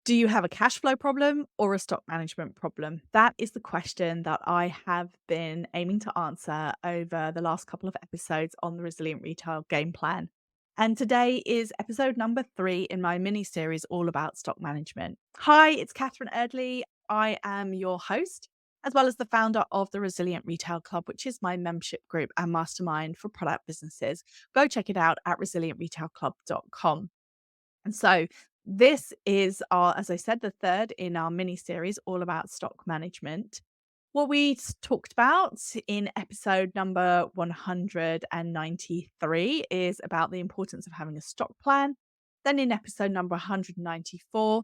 Do you have a cash flow problem or a stock management problem? That is the question that I have been aiming to answer over the last couple of episodes on the Resilient Retail Game Plan. And today is episode number 3 in my mini series all about stock management. Hi, it's Catherine Erdley. I am your host, as well as the founder of the Resilient Retail Club, which is my membership group and mastermind for product businesses. Go check it out at resilientretailclub.com. And so this is our, as I said, the third in our mini series all about stock management. What we talked about in episode number 193 is about the importance of having a stock plan. Then in episode number 194,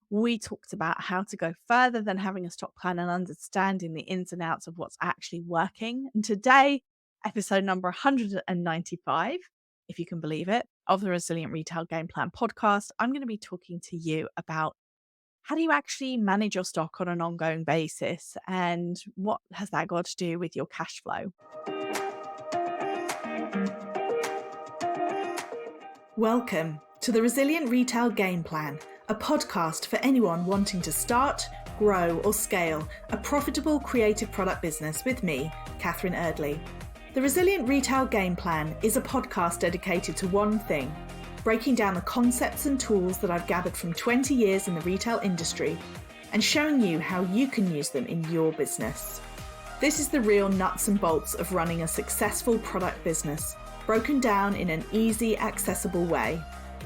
we talked about how to go further than having a stock plan and understanding the ins and outs of what's actually working. And today, episode number 195, if you can believe it, of the Resilient Retail Game Plan podcast, I'm going to be talking to you about how do you actually manage your stock on an ongoing basis and what has that got to do with your cash flow? Welcome to the Resilient Retail Game Plan, a podcast for anyone wanting to start, grow, or scale a profitable creative product business with me, Catherine Erdley. The Resilient Retail Game Plan is a podcast dedicated to one thing: breaking down the concepts and tools that I've gathered from 20 years in the retail industry and showing you how you can use them in your business. This is the real nuts and bolts of running a successful product business, broken down in an easy, accessible way.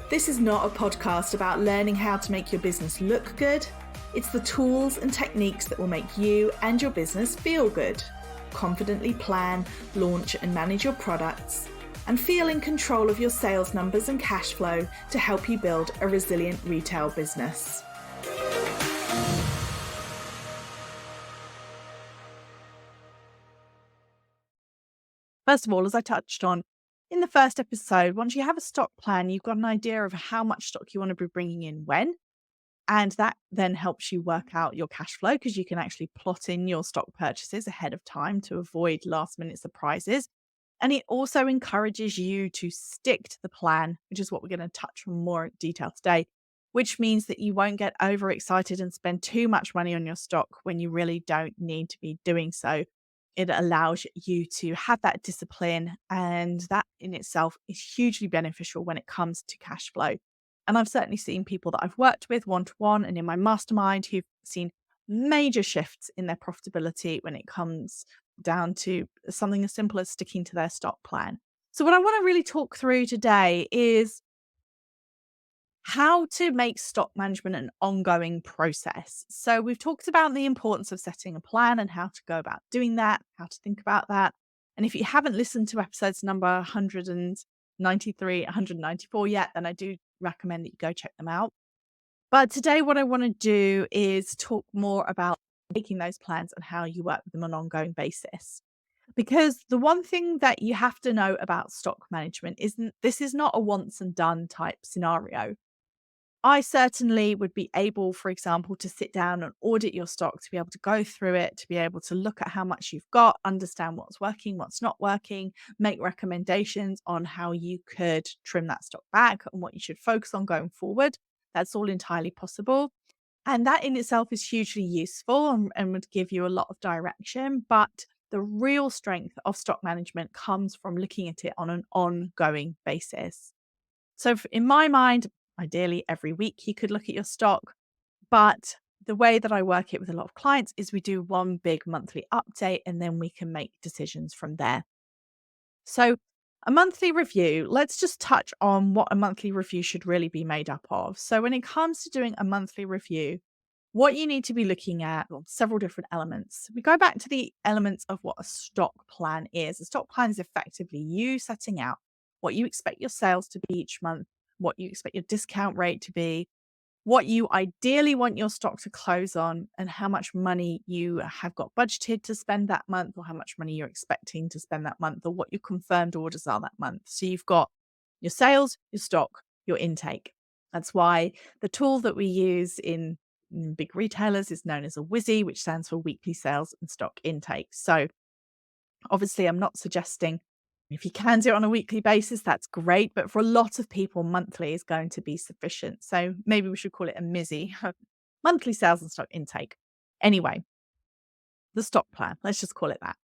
This is not a podcast about learning how to make your business look good. It's the tools and techniques that will make you and your business feel good. Confidently plan, launch, and manage your products, and feel in control of your sales numbers and cash flow to help you build a resilient retail business. First of all, as I touched on in the first episode, once you have a stock plan, you've got an idea of how much stock you want to be bringing in when. And that then helps you work out your cash flow because you can actually plot in your stock purchases ahead of time to avoid last minute surprises. And it also encourages you to stick to the plan, which is what we're going to touch on more in detail today, which means that you won't get overexcited and spend too much money on your stock when you really don't need to be doing so. It allows you to have that discipline, and that in itself is hugely beneficial when it comes to cash flow. And I've certainly seen people that I've worked with one-to-one and in my mastermind who've seen major shifts in their profitability when it comes down to something as simple as sticking to their stock plan. So what I want to really talk through today is how to make stock management an ongoing process. So we've talked about the importance of setting a plan and how to go about doing that, how to think about that. And if you haven't listened to episodes number 193, 194 yet, then I do recommend that you go check them out. But today what I want to do is talk more about making those plans and how you work with them on an ongoing basis. Because the one thing that you have to know about stock management isn't this is not a once and done type scenario. I certainly would be able, for example, to sit down and audit your stock, to be able to go through it, to be able to look at how much you've got, understand what's working, what's not working, make recommendations on how you could trim that stock back and what you should focus on going forward. That's all entirely possible. And that in itself is hugely useful and would give you a lot of direction. But the real strength of stock management comes from looking at it on an ongoing basis. So in my mind, ideally every week you could look at your stock, but the way that I work it with a lot of clients is we do one big monthly update and then we can make decisions from there. So a monthly review, let's just touch on what a monthly review should really be made up of. So when it comes to doing a monthly review, what you need to be looking at, well, several different elements. We go back to the elements of what a stock plan is. A stock plan is effectively you setting out what you expect your sales to be each month, what you expect your discount rate to be, what you ideally want your stock to close on, and how much money you have got budgeted to spend that month, or how much money you're expecting to spend that month, or what your confirmed orders are that month. So you've got your sales, your stock, your intake. That's why the tool that we use in big retailers is known as a WYSI, which stands for weekly sales and stock intake. So obviously I'm not suggesting If you can do it on a weekly basis, that's great. But for a lot of people, monthly is going to be sufficient. So maybe we should call it a MISI, monthly sales and stock intake. Anyway, the stock plan, let's just call it that.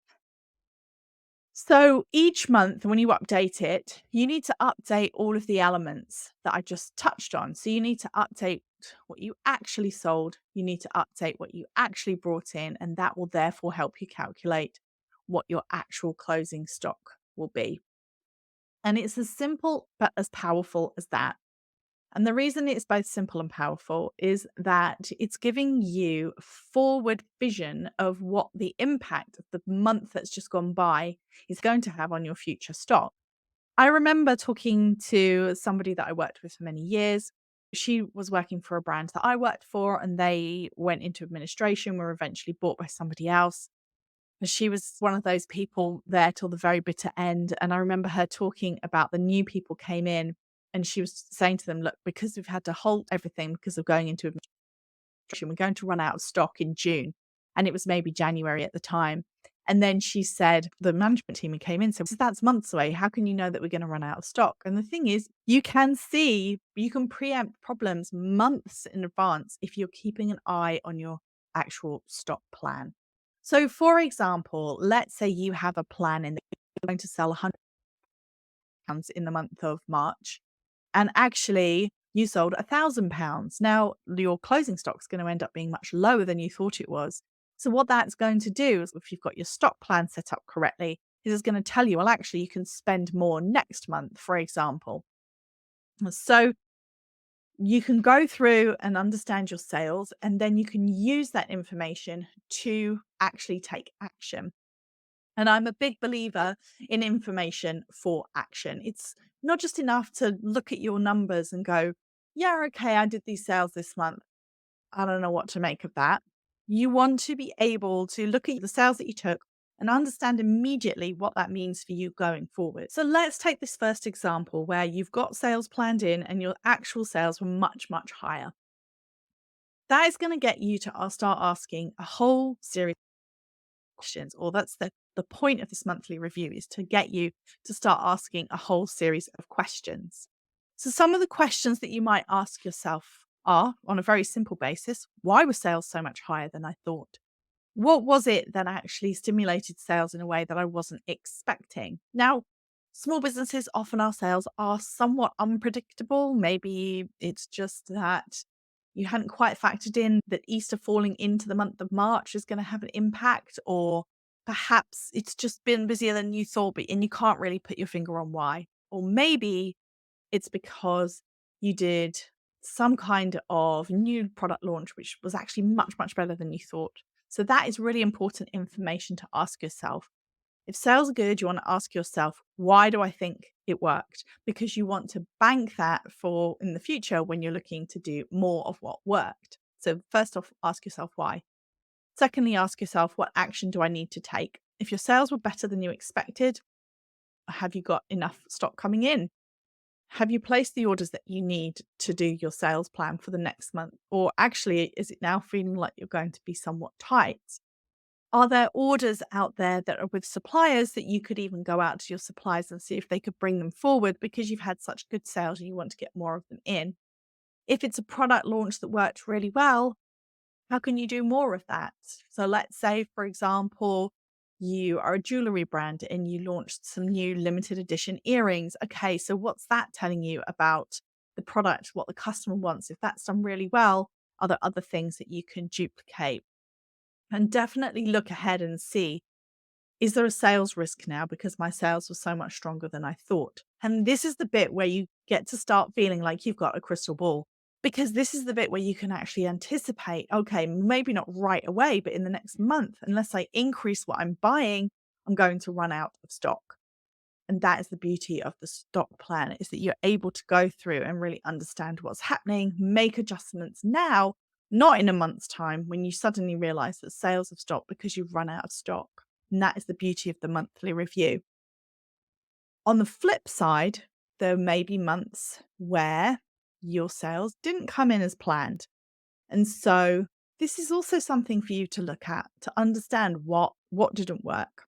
So each month, when you update it, you need to update all of the elements that I just touched on. So you need to update what you actually sold, you need to update what you actually brought in, and that will therefore help you calculate what your actual closing stock will be. And it's as simple but as powerful as that. And the reason it's both simple and powerful is that it's giving you forward vision of what the impact of the month that's just gone by is going to have on your future stock. I remember talking to somebody that I worked with for many years. She was working for a brand that I worked for, and they went into administration, were eventually bought by somebody else. And she was one of those people there till the very bitter end. And I remember her talking about the new people came in, and she was saying to them, look, because we've had to halt everything because of going into administration, we're going to run out of stock in June. And it was maybe January at the time. And then she said, the management team who came in said, that's months away. How can you know that we're going to run out of stock? And the thing is, you can preempt problems months in advance if you're keeping an eye on your actual stock plan. So, for example, let's say you have a plan and you're going to sell £100 in the month of March, and actually you sold £1,000. Now, your closing stock is going to end up being much lower than you thought it was. So, what that's going to do is, if you've got your stock plan set up correctly, is it's going to tell you, well, actually, you can spend more next month, for example. So, you can go through and understand your sales, and then you can use that information to actually take action. And I'm a big believer in information for action. It's not just enough to look at your numbers and go, yeah, okay, I did these sales this month. I don't know what to make of that. You want to be able to look at the sales that you took and understand immediately what that means for you going forward. So let's take this first example where you've got sales planned in and your actual sales were much, much higher. That is going to get you to start asking a whole series of questions, or that's the point of this monthly review, is to get you to start asking a whole series of questions. So some of the questions that you might ask yourself are, on a very simple basis, why were sales so much higher than I thought? What was it that actually stimulated sales in a way that I wasn't expecting? Now, small businesses, often our sales are somewhat unpredictable. Maybe it's just that you hadn't quite factored in that Easter falling into the month of March is going to have an impact, or perhaps it's just been busier than you thought, and you can't really put your finger on why. Or maybe it's because you did some kind of new product launch, which was actually much, much better than you thought. So that is really important information to ask yourself. If sales are good, you want to ask yourself, why do I think it worked? Because you want to bank that for in the future when you're looking to do more of what worked. So first off, ask yourself why. Secondly, ask yourself, what action do I need to take? If your sales were better than you expected, have you got enough stock coming in? Have you placed the orders that you need to do your sales plan for the next month? Or actually, is it now feeling like you're going to be somewhat tight? Are there orders out there that are with suppliers that you could even go out to your suppliers and see if they could bring them forward because you've had such good sales and you want to get more of them in? If it's a product launch that worked really well, how can you do more of that? So let's say, for example, you are a jewelry brand and you launched some new limited edition earrings. Okay, so what's that telling you about the product, what the customer wants? If that's done really well, are there other things that you can duplicate? And definitely look ahead and see, is there a sales risk now because my sales were so much stronger than I thought? And this is the bit where you get to start feeling like you've got a crystal ball, because this is the bit where you can actually anticipate, okay, maybe not right away, but in the next month, unless I increase what I'm buying, I'm going to run out of stock. And that is the beauty of the stock plan, is that you're able to go through and really understand what's happening, make adjustments now, not in a month's time when you suddenly realize that sales have stopped because you've run out of stock. And that is the beauty of the monthly review. On the flip side, there may be months where your sales didn't come in as planned. And so this is also something for you to look at, to understand what didn't work.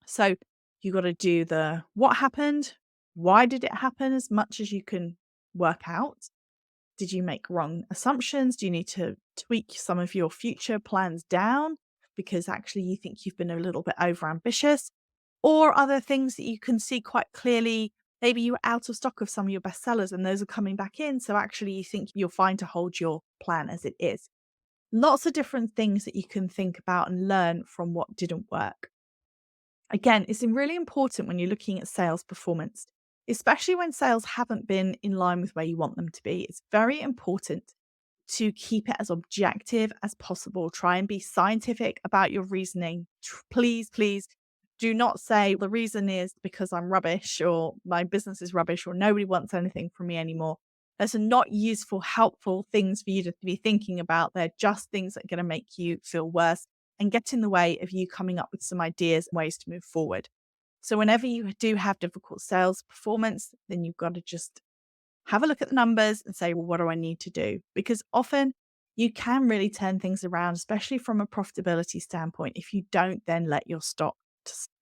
So You got to do the what happened, why did it happen as much as you can work out. Did you make wrong assumptions? Do you need to tweak some of your future plans down because actually you think you've been a little bit over ambitious? Or are there things that you can see quite clearly? Maybe you're out of stock of some of your best sellers and those are coming back in. So actually you think you're fine to hold your plan as it is. Lots of different things that you can think about and learn from what didn't work. Again, it's really important when you're looking at sales performance, especially when sales haven't been in line with where you want them to be. It's very important to keep it as objective as possible. Try and be scientific about your reasoning. Please, please do not say the reason is because I'm rubbish or my business is rubbish or nobody wants anything from me anymore. Those are not useful, helpful things for you to be thinking about. They're just things that are going to make you feel worse and get in the way of you coming up with some ideas and ways to move forward. So whenever you do have difficult sales performance, then you've got to just have a look at the numbers and say, well, what do I need to do? Because often you can really turn things around, especially from a profitability standpoint, if you don't then let your stock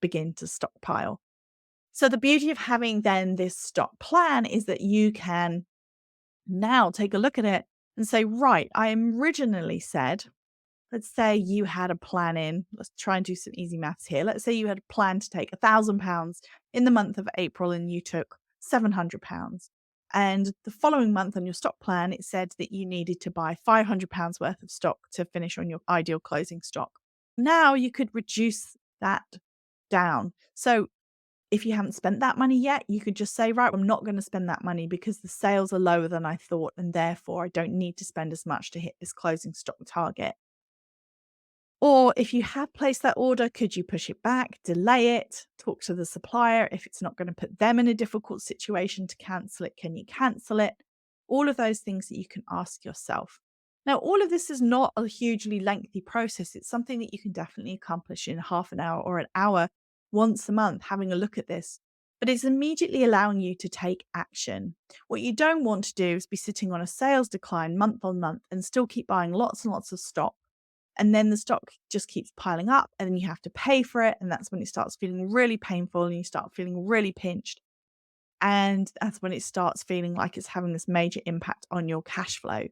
begin to stockpile. So the beauty of having then this stock plan is that you can now take a look at it and say, right, I originally said, let's say you had a plan in, let's try and do some easy maths here. Let's say you had a plan to take £1,000 in the month of April and you took £700. And the following month on your stock plan, it said that you needed to buy £500 worth of stock to finish on your ideal closing stock. Now you could reduce that down. So if you haven't spent that money yet, you could just say, right, I'm not going to spend that money because the sales are lower than I thought. And therefore, I don't need to spend as much to hit this closing stock target. Or if you have placed that order, could you push it back, delay it, talk to the supplier? If it's not going to put them in a difficult situation to cancel it, can you cancel it? All of those things that you can ask yourself. Now, all of this is not a hugely lengthy process. It's something that you can definitely accomplish in half an hour or an hour once a month, having a look at this. But it's immediately allowing you to take action. What you don't want to do is be sitting on a sales decline month on month and still keep buying lots and lots of stock. And then the stock just keeps piling up and then you have to pay for it. And that's when it starts feeling really painful and you start feeling really pinched. And that's when it starts feeling like it's having this major impact on your cash flow.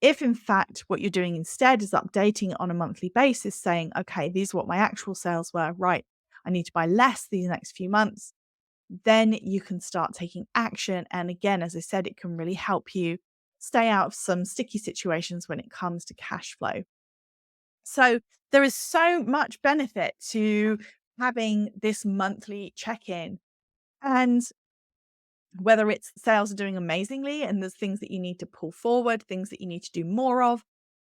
If in fact what you're doing instead is updating it on a monthly basis, saying, okay, these are what my actual sales were, right? I need to buy less these next few months. Then you can start taking action. And again, as I said, it can really help you stay out of some sticky situations when it comes to cash flow. So there is so much benefit to having this monthly check-in. And whether it's sales are doing amazingly and there's things that you need to pull forward, things that you need to do more of,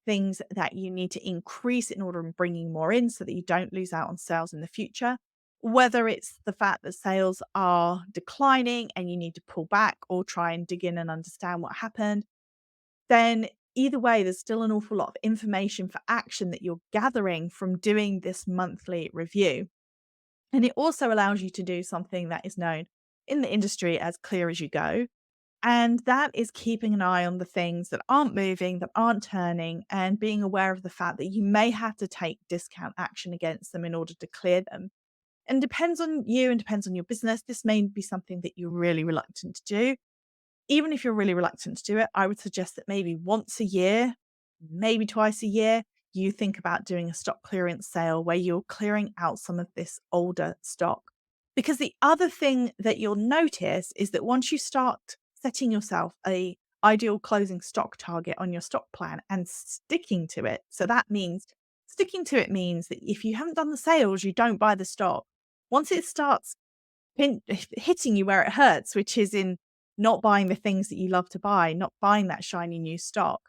things that you need to increase in order of bringing more in so that you don't lose out on sales in the future, whether it's the fact that sales are declining and you need to pull back or try and dig in and understand what happened, then either way, there's still an awful lot of information for action that you're gathering from doing this monthly review. And it also allows you to do something that is known in the industry as clear as you go. And that is keeping an eye on the things that aren't moving, that aren't turning, and being aware of the fact that you may have to take discount action against them in order to clear them. And depends on you and depends on your business. This may be something that you're really reluctant to do. Even if you're really reluctant to do it, I would suggest that maybe once a year, maybe twice a year, you think about doing a stock clearance sale where you're clearing out some of this older stock. Because the other thing that you'll notice is that once you start setting yourself a ideal closing stock target on your stock plan and sticking to it, so that means sticking to it means that if you haven't done the sales, you don't buy the stock. Once it starts hitting you where it hurts, which is in not buying the things that you love to buy, not buying that shiny new stock,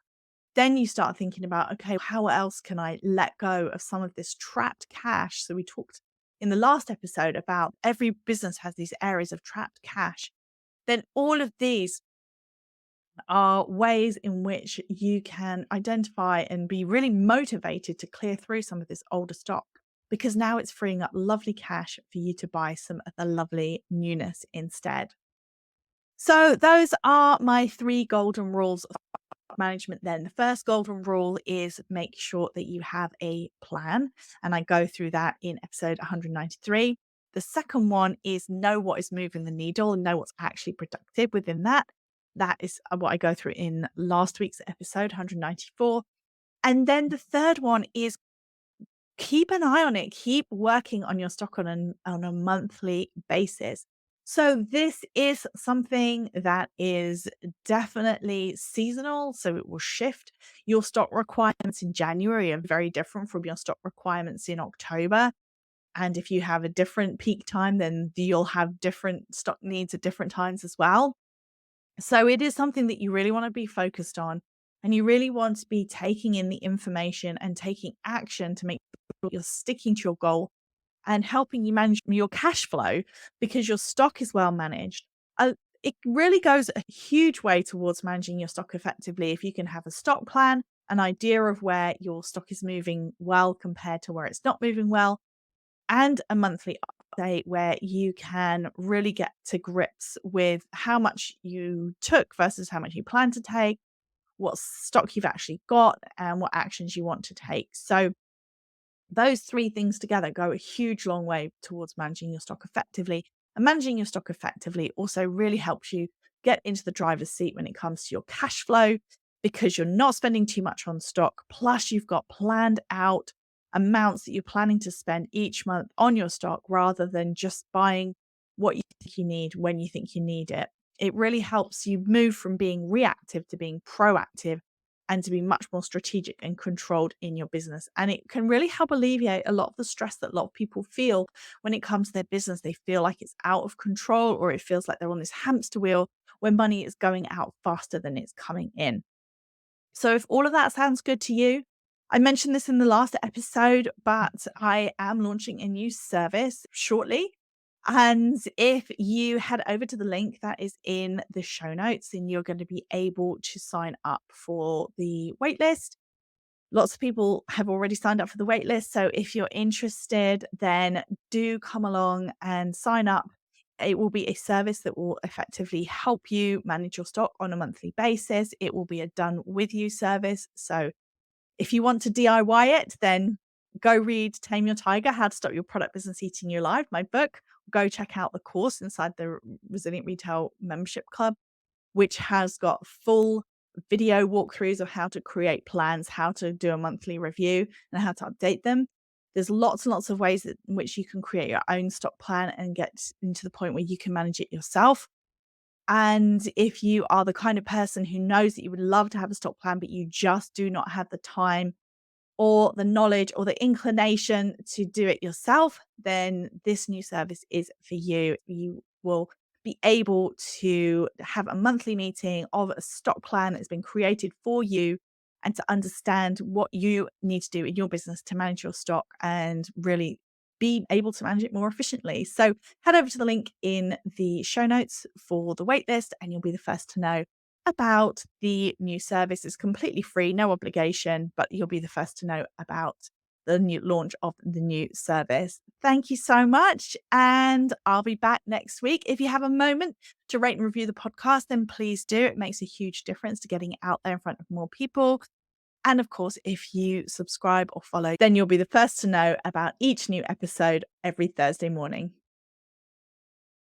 then you start thinking about, okay, how else can I let go of some of this trapped cash? So we talked in the last episode about every business has these areas of trapped cash. Then all of these are ways in which you can identify and be really motivated to clear through some of this older stock because now it's freeing up lovely cash for you to buy some of the lovely newness instead. So those are my 3 golden rules of management then. The first golden rule is make sure that you have a plan, and I go through that in episode 193. The second one is know what is moving the needle and know what's actually productive within that. That is what I go through in last week's episode, 194. And then the third one is keep an eye on it. Keep working on your stock on a monthly basis. So this is something that is definitely seasonal. So it will shift. Your stock requirements in January are very different from your stock requirements in October. And if you have a different peak time, then you'll have different stock needs at different times as well. So it is something that you really want to be focused on, and you really want to be taking in the information and taking action to make sure you're sticking to your goal and helping you manage your cash flow because your stock is well managed. It really goes a huge way towards managing your stock effectively if you can have a stock plan, an idea of where your stock is moving well compared to where it's not moving well, and a monthly update where you can really get to grips with how much you took versus how much you plan to take, what stock you've actually got, and what actions you want to take. So, those three things together go a huge long way towards managing your stock effectively. And managing your stock effectively also really helps you get into the driver's seat when it comes to your cash flow because you're not spending too much on stock. Plus, you've got planned out amounts that you're planning to spend each month on your stock rather than just buying what you think you need when you think you need it. It really helps you move from being reactive to being proactive and to be much more strategic and controlled in your business. And it can really help alleviate a lot of the stress that a lot of people feel when it comes to their business. They feel like it's out of control or it feels like they're on this hamster wheel where money is going out faster than it's coming in. So if all of that sounds good to you, I mentioned this in the last episode, but I am launching a new service shortly. And if you head over to the link that is in the show notes, then you're going to be able to sign up for the waitlist. Lots of people have already signed up for the waitlist. So if you're interested, then do come along and sign up. It will be a service that will effectively help you manage your stock on a monthly basis. It will be a done with you service. So if you want to DIY it, then go read Tame Your Tiger, How to Stop Your Product Business Eating You Alive, my book. Go check out the course inside the Resilient Retail Membership Club, which has got full video walkthroughs of how to create plans, how to do a monthly review, and how to update them. There's lots and lots of ways in which you can create your own stock plan and get into the point where you can manage it yourself. And if you are the kind of person who knows that you would love to have a stock plan, but you just do not have the time or the knowledge or the inclination to do it yourself, then this new service is for you. You will be able to have a monthly meeting of a stock plan that's been created for you and to understand what you need to do in your business to manage your stock and really be able to manage it more efficiently. So head over to the link in the show notes for the waitlist and you'll be the first to know about the new service. It's completely free, no obligation, but you'll be the first to know about the new launch of the new service. Thank you so much. And I'll be back next week. If you have a moment to rate and review the podcast, then please do. It makes a huge difference to getting it out there in front of more people. And of course, if you subscribe or follow, then you'll be the first to know about each new episode every Thursday morning.